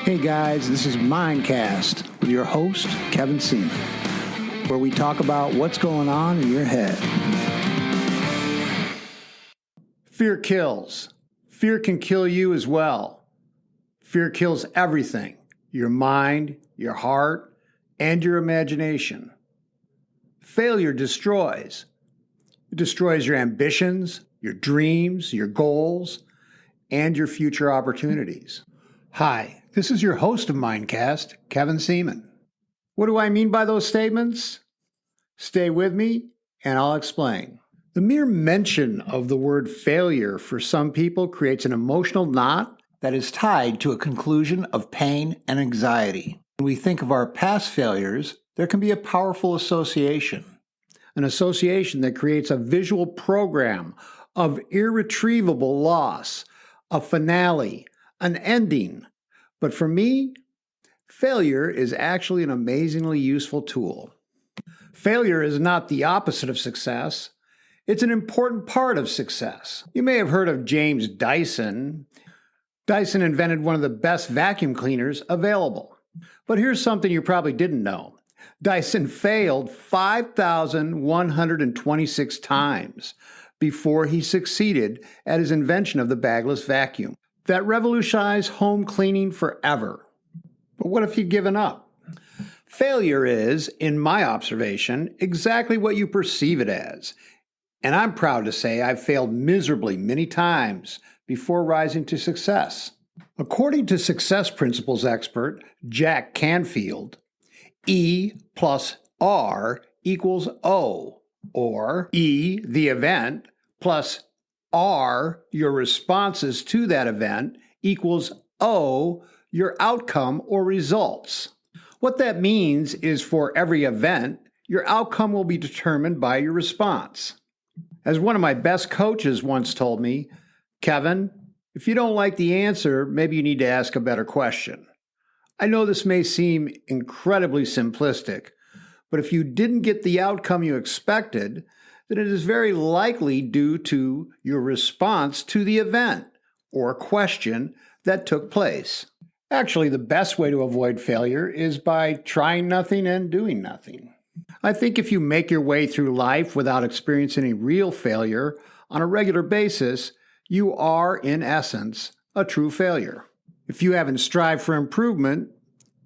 Hey guys, this is Mindcast with your host, Kevin Seaman, where we talk about what's going on in your head. Fear kills. Fear can kill you as well. Fear kills everything, your mind, your heart, and your imagination. Failure destroys. It destroys your ambitions, your dreams, your goals, and your future opportunities. Hi, this is your host of Mindcast, Kevin Seaman. What do I mean by those statements? Stay with me and I'll explain. The mere mention of the word failure for some people creates an emotional knot that is tied to a conclusion of pain and anxiety. When we think of our past failures, there can be a powerful association. An association that creates a visual program of irretrievable loss, a finale, an ending. But for me, failure is actually an amazingly useful tool. Failure is not the opposite of success. It's an important part of success. You may have heard of James Dyson. Dyson invented one of the best vacuum cleaners available. But here's something you probably didn't know. Dyson failed 5,126 times before he succeeded at his invention of the bagless vacuum that revolutionized home cleaning forever. But what if he'd given up? Failure is, in my observation, exactly what you perceive it as. And I'm proud to say I've failed miserably many times before rising to success. According to success principles expert Jack Canfield, E plus R equals O, or E, the event, plus R, your responses to that event, equals O, your outcome or results. What that means is for every event, your outcome will be determined by your response. As one of my best coaches once told me, Kevin, if you don't like the answer, maybe you need to ask a better question. I know this may seem incredibly simplistic, but if you didn't get the outcome you expected, then it is very likely due to your response to the event or question that took place. Actually, the best way to avoid failure is by trying nothing and doing nothing. I think if you make your way through life without experiencing any real failure on a regular basis, you are, in essence, a true failure. If you haven't strived for improvement,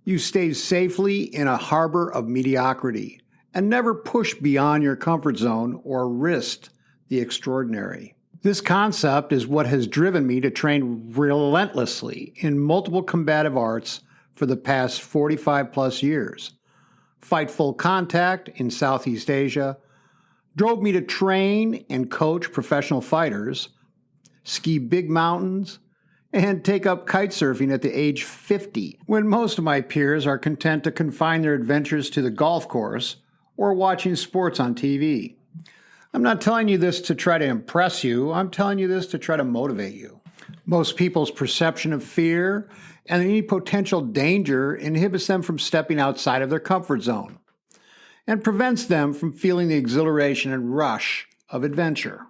you stay safely in a harbor of mediocrity and never push beyond your comfort zone or risk the extraordinary. This concept is what has driven me to train relentlessly in multiple combative arts for the past 45 plus years. Fight full contact in Southeast Asia, drove me to train and coach professional fighters, ski big mountains, and take up kite surfing at the age 50, when most of my peers are content to confine their adventures to the golf course or watching sports on TV. I'm not telling you this to try to impress you. I'm telling you this to try to motivate you. Most people's perception of fear and any potential danger inhibits them from stepping outside of their comfort zone and prevents them from feeling the exhilaration and rush of adventure.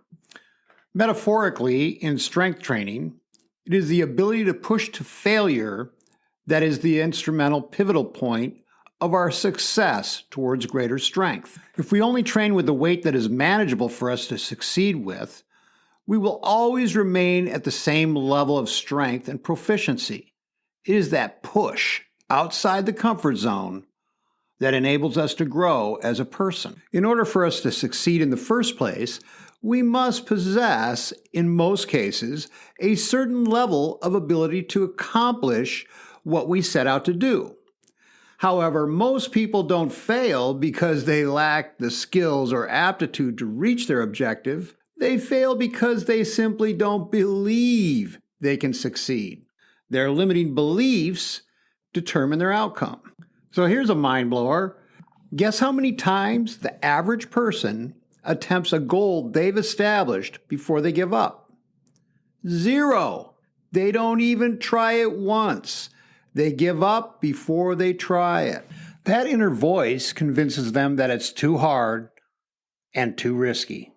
Metaphorically, in strength training, it is the ability to push to failure that is the instrumental pivotal point of our success towards greater strength. If we only train with the weight that is manageable for us to succeed with, we will always remain at the same level of strength and proficiency. It is that push outside the comfort zone that enables us to grow as a person. In order for us to succeed in the first place, we must possess, in most cases, a certain level of ability to accomplish what we set out to do. However, most people don't fail because they lack the skills or aptitude to reach their objective. They fail because they simply don't believe they can succeed. Their limiting beliefs determine their outcome. So here's a mind blower. Guess how many times the average person attempts a goal they've established before they give up? 0. They don't even try it once. They give up before they try it. That inner voice convinces them that it's too hard and too risky.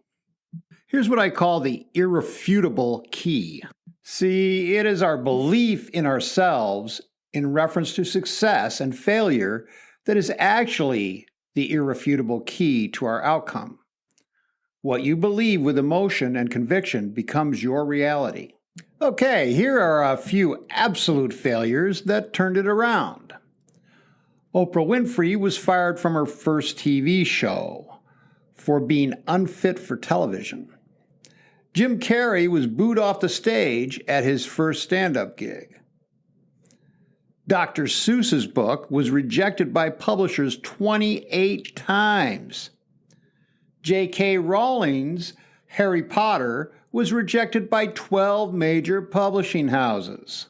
Here's what I call the irrefutable key. See, it is our belief in ourselves in reference to success and failure that is actually the irrefutable key to our outcome. What you believe with emotion and conviction becomes your reality. Okay, here are a few absolute failures that turned it around. Oprah Winfrey was fired from her first TV show for being unfit for television. Jim Carrey was booed off the stage at his first stand-up gig. Dr. Seuss's book was rejected by publishers 28 times. J.K. Rowling's Harry Potter was rejected by 12 major publishing houses.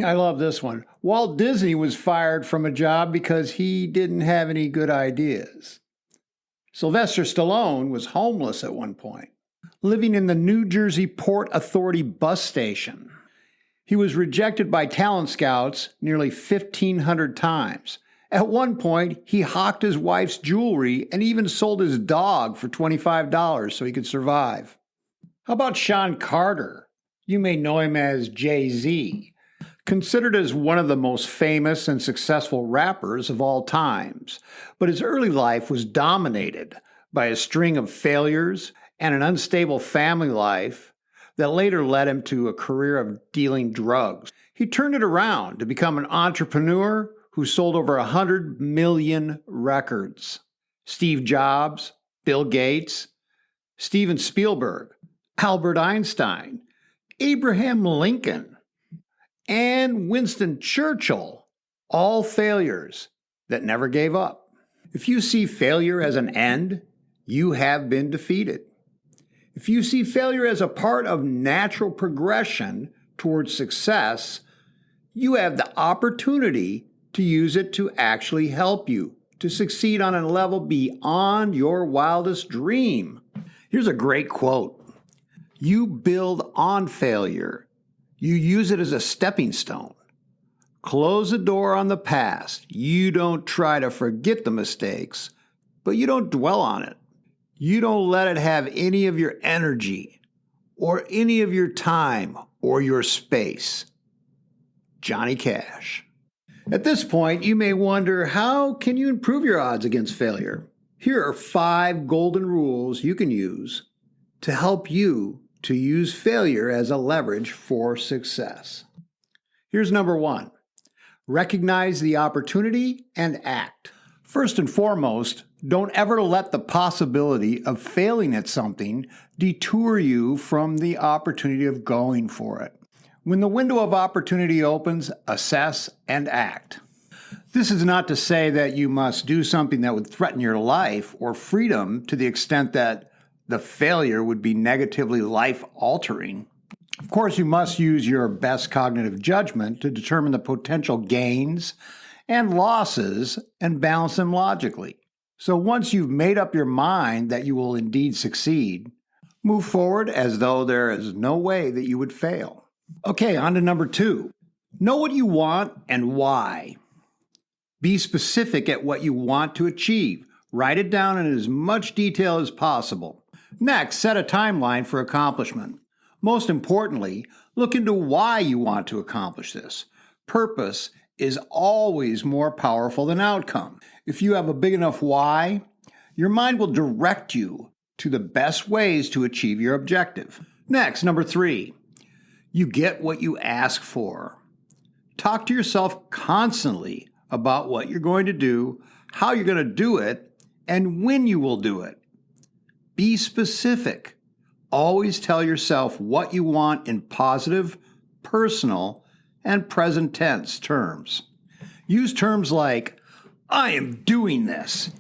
I love this one. Walt Disney was fired from a job because he didn't have any good ideas. Sylvester Stallone was homeless at one point, living in the New Jersey Port Authority bus station. He was rejected by talent scouts nearly 1,500 times. At one point, he hawked his wife's jewelry and even sold his dog for $25 so he could survive. How about Shawn Carter? You may know him as Jay-Z. Considered as one of the most famous and successful rappers of all times, but his early life was dominated by a string of failures and an unstable family life that later led him to a career of dealing drugs. He turned it around to become an entrepreneur who sold over 100 million records. Steve Jobs, Bill Gates, Steven Spielberg, Albert Einstein, Abraham Lincoln, and Winston Churchill, all failures that never gave up. If you see failure as an end, you have been defeated. If you see failure as a part of natural progression towards success, you have the opportunity to use it to actually help you to succeed on a level beyond your wildest dream. Here's a great quote. You build on failure. You use it as a stepping stone. Close the door on the past. You don't try to forget the mistakes, but you don't dwell on it. You don't let it have any of your energy or any of your time or your space. Johnny Cash. At this point, you may wonder, how can you improve your odds against failure? Here are 5 golden rules you can use to help you to use failure as a leverage for success. Here's number 1. Recognize the opportunity and act. First and foremost, don't ever let the possibility of failing at something detour you from the opportunity of going for it. When the window of opportunity opens, assess and act. This is not to say that you must do something that would threaten your life or freedom to the extent that the failure would be negatively life-altering. Of course, you must use your best cognitive judgment to determine the potential gains and losses and balance them logically. So once you've made up your mind that you will indeed succeed, move forward as though there is no way that you would fail. Okay, on to number 2. Know what you want and why. Be specific at what you want to achieve. Write it down in as much detail as possible. Next, set a timeline for accomplishment. Most importantly, look into why you want to accomplish this. Purpose is always more powerful than outcome. If you have a big enough why, your mind will direct you to the best ways to achieve your objective. Next, number 3, you get what you ask for. Talk to yourself constantly about what you're going to do, how you're going to do it, and when you will do it. Be specific. Always tell yourself what you want in positive, personal, and present tense terms. Use terms like, I am doing this.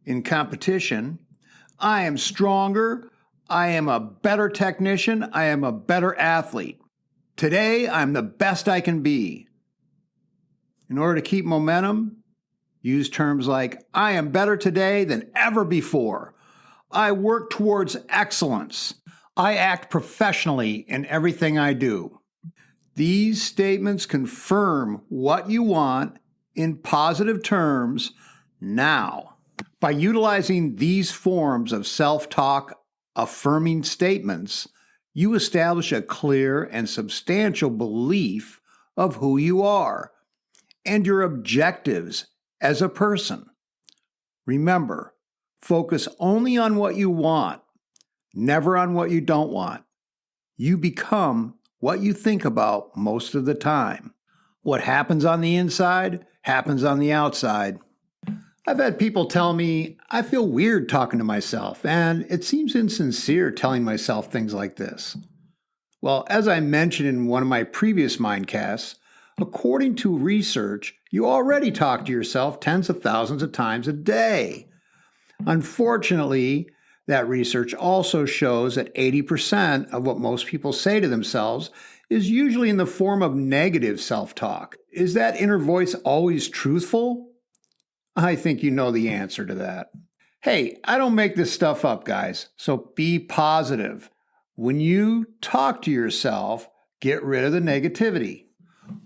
In competition, I am stronger. I am a better technician. I am a better athlete. Today, I'm the best I can be. In order to keep momentum, use terms like, I am better today than ever before. I work towards excellence. I act professionally in everything I do. These statements confirm what you want in positive terms now. By utilizing these forms of self-talk affirming statements, you establish a clear and substantial belief of who you are. and your objectives as a person. Remember, focus only on what you want, never on what you don't want. You become what you think about most of the time. What happens on the inside happens on the outside. I've had people tell me I feel weird talking to myself, and it seems insincere telling myself things like this. Well, as I mentioned in one of my previous Mindcasts, according to research, you already talk to yourself tens of thousands of times a day. Unfortunately, that research also shows that 80% of what most people say to themselves is usually in the form of negative self-talk. Is that inner voice always truthful? I think you know the answer to that. Hey, I don't make this stuff up, guys, so be positive. When you talk to yourself, get rid of the negativity.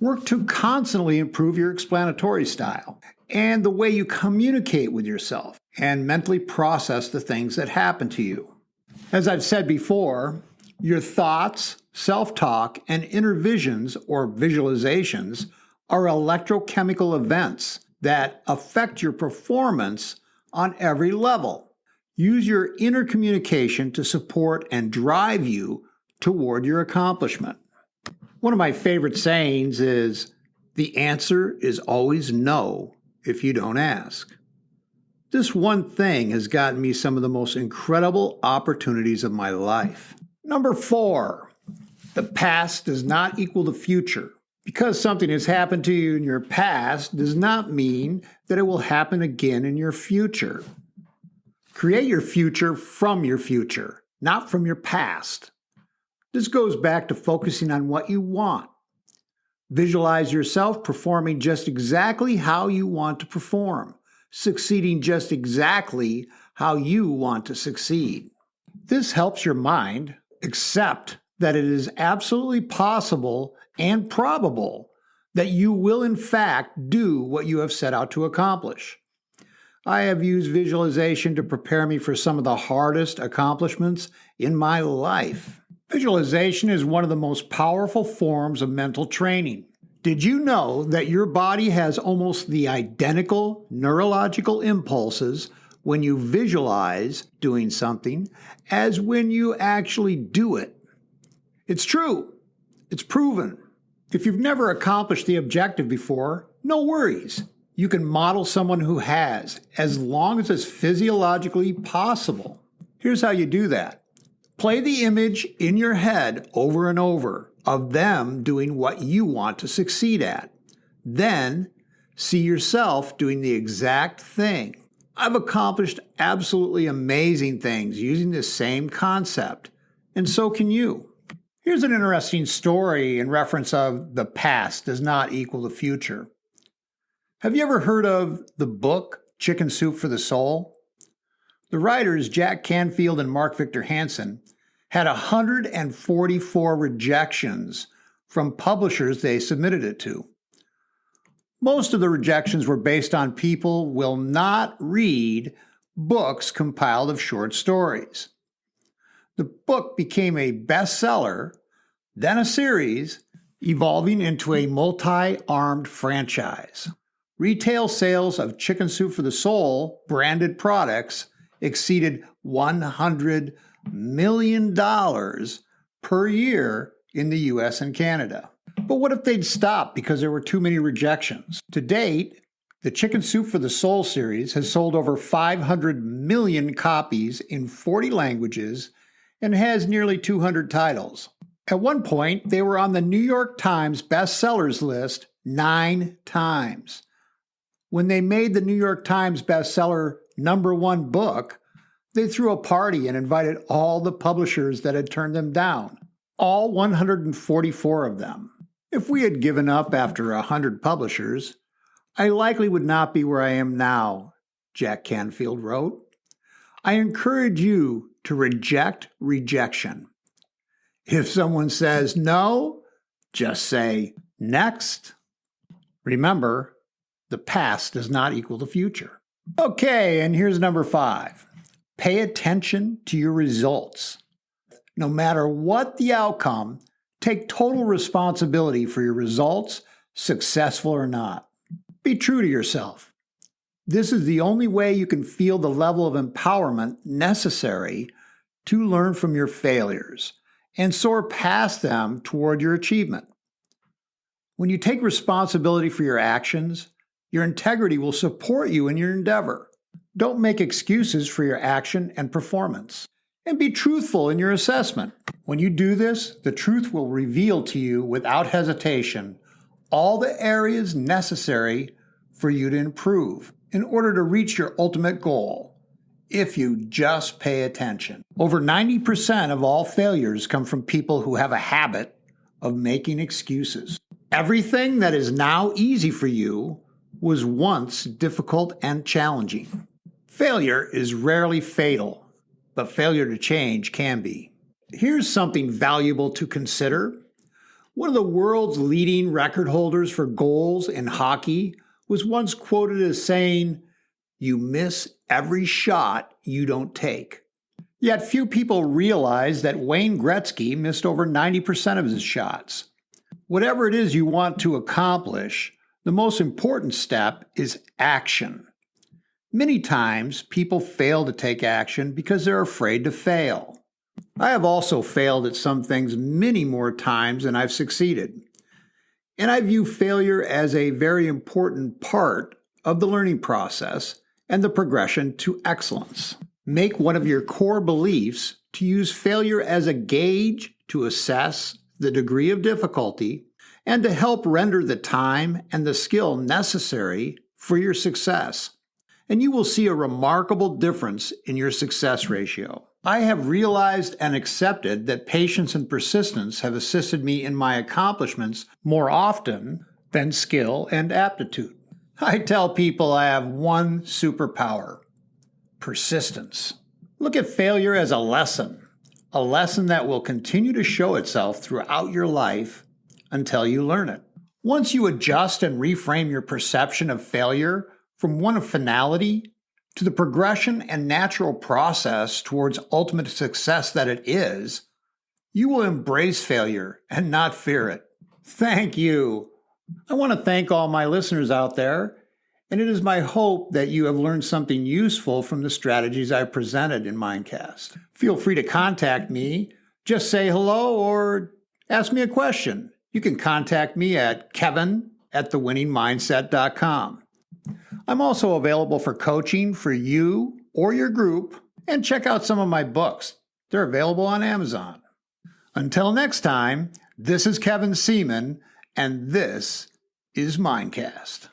Work to constantly improve your explanatory style and the way you communicate with yourself and mentally process the things that happen to you. As I've said before, your thoughts, self-talk, and inner visions or visualizations are electrochemical events that affect your performance on every level. Use your inner communication to support and drive you toward your accomplishment. One of my favorite sayings is, "The answer is always no if you don't ask." This one thing has gotten me some of the most incredible opportunities of my life. Number 4, the past does not equal the future. Because something has happened to you in your past does not mean that it will happen again in your future. Create your future from your future, not from your past. This goes back to focusing on what you want. Visualize yourself performing just exactly how you want to perform, succeeding just exactly how you want to succeed. This helps your mind accept that it is absolutely possible and probable that you will in fact do what you have set out to accomplish. I have used visualization to prepare me for some of the hardest accomplishments in my life. Visualization is one of the most powerful forms of mental training. Did you know that your body has almost the identical neurological impulses when you visualize doing something as when you actually do it? It's true. It's proven. If you've never accomplished the objective before, no worries. You can model someone who has, as long as it's physiologically possible. Here's how you do that. Play the image in your head over and over of them doing what you want to succeed at. Then, see yourself doing the exact thing. I've accomplished absolutely amazing things using this same concept, and so can you. Here's an interesting story in reference of the past does not equal the future. Have you ever heard of the book Chicken Soup for the Soul? The writers Jack Canfield and Mark Victor Hansen had 144 rejections from publishers they submitted it to. Most of the rejections were based on people will not read books compiled of short stories. The book became a bestseller, then a series, evolving into a multi-armed franchise. Retail sales of Chicken Soup for the Soul branded products exceeded $100 million per year in the US and Canada. But what if they'd stopped because there were too many rejections? To date, the Chicken Soup for the Soul series has sold over 500 million copies in 40 languages and has nearly 200 titles. At one point, they were on the New York Times bestsellers list 9 times. When they made the New York Times bestseller #1 book, they threw a party and invited all the publishers that had turned them down, all 144 of them. If we had given up after 100 publishers, I likely would not be where I am now, Jack Canfield wrote. I encourage you to reject rejection. If someone says no, just say next. Remember, the past does not equal the future. Okay, and here's number 5. Pay attention to your results. No matter what the outcome, take total responsibility for your results, successful or not. Be true to yourself. This is the only way you can feel the level of empowerment necessary to learn from your failures and soar past them toward your achievement. When you take responsibility for your actions, your integrity will support you in your endeavor. Don't make excuses for your action and performance. And be truthful in your assessment. When you do this, the truth will reveal to you without hesitation all the areas necessary for you to improve in order to reach your ultimate goal, if you just pay attention. Over 90% of all failures come from people who have a habit of making excuses. Everything that is now easy for you was once difficult and challenging. Failure is rarely fatal, but failure to change can be. Here's something valuable to consider. One of the world's leading record holders for goals in hockey was once quoted as saying, "You miss every shot you don't take." Yet few people realize that Wayne Gretzky missed over 90% of his shots. Whatever it is you want to accomplish, the most important step is action. Many times, people fail to take action because they're afraid to fail. I have also failed at some things many more times than I've succeeded. And I view failure as a very important part of the learning process and the progression to excellence. Make one of your core beliefs to use failure as a gauge to assess the degree of difficulty and to help render the time and the skill necessary for your success. And you will see a remarkable difference in your success ratio. I have realized and accepted that patience and persistence have assisted me in my accomplishments more often than skill and aptitude. I tell people I have one superpower: persistence. Look at failure as a lesson that will continue to show itself throughout your life until you learn it. Once you adjust and reframe your perception of failure from one of finality to the progression and natural process towards ultimate success that it is, you will embrace failure and not fear it. Thank you. I want to thank all my listeners out there, and it is my hope that you have learned something useful from the strategies I presented in Mindcast. Feel free to contact me. Just say hello or ask me a question. You can contact me at kevin@thewinningmindset.com. I'm also available for coaching for you or your group, and check out some of my books. They're available on Amazon. Until next time, this is Kevin Seaman, and this is Mindcast.